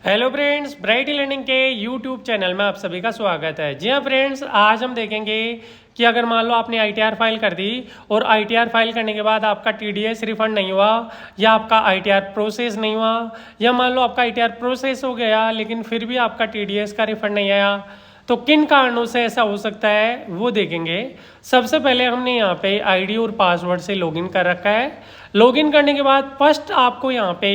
Hello friends, bright learning के YouTube channel में आप सभी का स्वागत है। जी हाँ फ्रेंड्स, आज हम देखेंगे कि अगर मान लो आपने आईटीआर फाइल कर दी और आईटीआर फाइल करने के बाद आपका टीडीएस रिफंड नहीं हुआ या आपका आईटीआर प्रोसेस नहीं हुआ, या मान लो आपका आईटीआर प्रोसेस हो गया लेकिन फिर भी आपका टीडीएस का रिफंड नहीं आया, तो किन कारणों से ऐसा हो सकता है वो देखेंगे। सबसे पहले हमने यहाँ पे आईडी और पासवर्ड से लॉगिन कर रखा है। लॉगिन करने के बाद फर्स्ट आपको यहाँ पे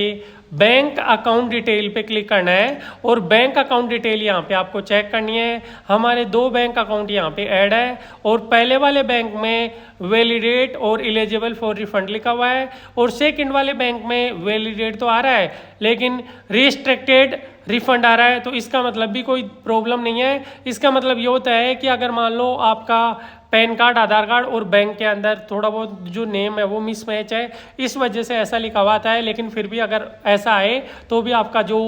बैंक अकाउंट डिटेल पे क्लिक करना है और बैंक अकाउंट डिटेल यहाँ पे आपको चेक करनी है। हमारे दो बैंक अकाउंट यहाँ पे ऐड है और पहले वाले बैंक में वैलिडेट और एलिजिबल फॉर रिफंड लिखा हुआ है और सेकंड वाले बैंक में वैलिडेट तो आ रहा है लेकिन रिस्ट्रिक्टेड रिफंड आ रहा है। तो इसका मतलब भी कोई प्रॉब्लम नहीं है। इसका मतलब ये होता है कि अगर मान लो आपका पैन कार्ड, आधार कार्ड और बैंक के अंदर थोड़ा बहुत जो नेम है वो मिसमैच है, इस वजह से ऐसा लिखा हुआ था, लेकिन फिर भी अगर ऐसा आए तो भी आपका जो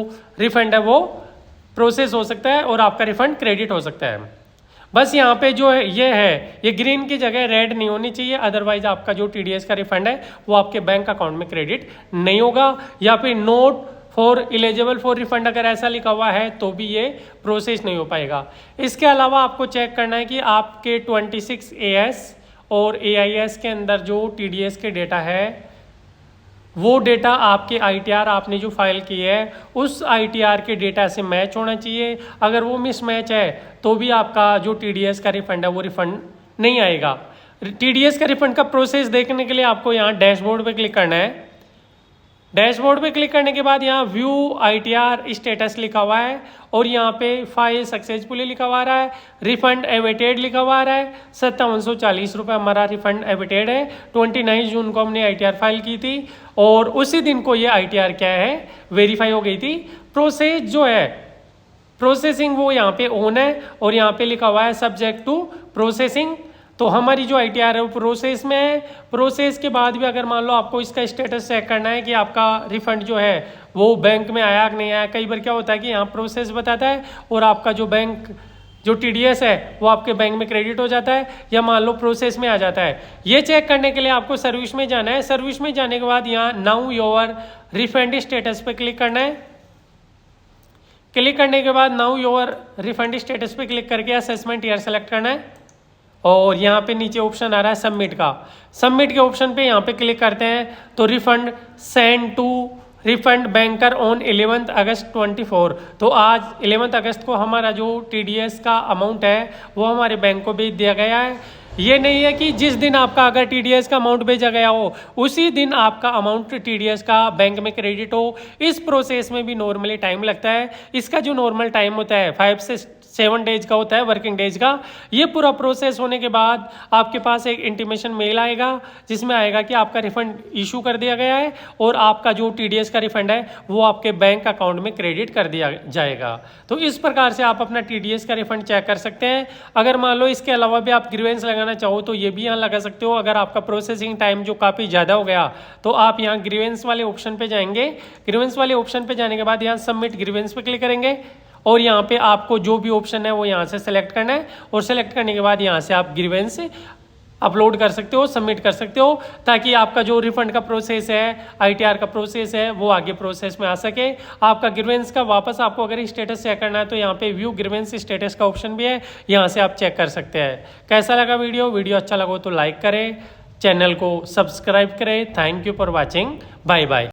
रिफंड है वो प्रोसेस हो सकता है और आपका रिफंड क्रेडिट हो सकता है। बस यहाँ पे जो है ये ग्रीन की जगह रेड नहीं होनी चाहिए, अदरवाइज आपका जो टीडीएस का रिफंड है वो आपके बैंक अकाउंट में क्रेडिट नहीं होगा। या फिर note for eligible for refund अगर ऐसा लिखा हुआ है तो भी ये प्रोसेस नहीं हो पाएगा। इसके अलावा आपको चेक करना है कि आपके 26 AS और AIS के अंदर जो TDS के डेटा है वो डेटा आपके ITR आपने जो फाइल की है उस ITR के डेटा से मैच होना चाहिए। अगर वो मिसमैच है तो भी आपका जो TDS का रिफंड है वो रिफंड नहीं आएगा। TDS का रिफंड का प्रोसेस देखने के लिए आपको यहाँ डैशबोर्ड पे क्लिक करना है। डैशबोर्ड पे क्लिक करने के बाद यहाँ व्यू आईटीआर स्टेटस लिखा हुआ है और यहाँ पे फाइल सक्सेसफुली लिखा हुआ रहा है, रिफंड एवेटेड लिखा हुआ रहा है। 5740 रुपये हमारा रिफंड एवेटेड है। 29 जून को हमने आईटीआर फाइल की थी और उसी दिन को ये आईटीआर क्या है वेरीफाई हो गई थी। प्रोसेस जो है प्रोसेसिंग वो यहाँ पे ऑन है और यहाँ पे लिखा हुआ है सब्जेक्ट टू प्रोसेसिंग। तो हमारी जो आईटीआर है वो प्रोसेस में है। प्रोसेस के बाद भी अगर मान लो आपको इसका स्टेटस चेक करना है कि आपका रिफंड जो है वो बैंक में आया कि नहीं आया, कई बार क्या होता है कि यहाँ प्रोसेस बताता है और आपका जो बैंक जो टीडीएस है वो आपके बैंक में क्रेडिट हो जाता है या मान लो प्रोसेस में आ जाता है। ये चेक करने के लिए आपको सर्विस में जाना है। सर्विस में जाने के बाद यहाँ नाउ योर रिफंड स्टेटस पे क्लिक करना है। क्लिक करने के बाद नाउ योर रिफंड स्टेटस पे क्लिक करके असेसमेंट ईयर सेलेक्ट करना है और यहाँ पे नीचे ऑप्शन आ रहा है सबमिट का। सबमिट के ऑप्शन पे यहाँ पे क्लिक करते हैं तो refund send to refund banker on 11 August 24। तो आज 11 अगस्त को हमारा जो टीडीएस का अमाउंट है वो हमारे बैंक को भेज दिया गया है। ये नहीं है कि जिस दिन आपका अगर टीडीएस का अमाउंट भेजा गया हो उसी दिन आपका अमाउंट टीडीएस का बैंक में क्रेडिट हो। इस प्रोसेस में भी नॉर्मली टाइम लगता है। इसका जो नॉर्मल टाइम होता है 5 से 7 डेज का होता है, वर्किंग डेज का। ये पूरा प्रोसेस होने के बाद आपके पास एक इंटीमेशन मेल आएगा जिसमें आएगा कि आपका रिफंड इशू कर दिया गया है और आपका जो टीडीएस का रिफंड है वो आपके बैंक अकाउंट में क्रेडिट कर दिया जाएगा। तो इस प्रकार से आप अपना टीडीएस का रिफंड चेक कर सकते हैं। अगर मान लो इसके अलावा भी आप ग्रीवेंस लगाना चाहो तो ये भी यहाँ लगा सकते हो। अगर आपका प्रोसेसिंग टाइम जो काफ़ी ज़्यादा हो गया तो आप यहाँ ग्रीवेंस वाले ऑप्शन पे जाएंगे। ग्रीवेंस वाले ऑप्शन पे जाने के बाद यहाँ सबमिट ग्रीवेंस पे क्लिक करेंगे और यहाँ पे आपको जो भी ऑप्शन है वो यहाँ से सेलेक्ट करना है और सेलेक्ट करने के बाद यहाँ से आप ग्रीवेंस अपलोड कर सकते हो, सबमिट कर सकते हो, ताकि आपका जो रिफंड का प्रोसेस है, आईटीआर का प्रोसेस है, वो आगे प्रोसेस में आ सके। आपका ग्रीवेंस का वापस आपको अगर स्टेटस चेक करना है तो यहाँ पे व्यू ग्रीवेंस स्टेटस का ऑप्शन भी है, यहाँ से आप चेक कर सकते हैं। कैसा लगा वीडियो अच्छा लगा तो लाइक करें, चैनल को सब्सक्राइब करें। Thank you for watching, bye bye.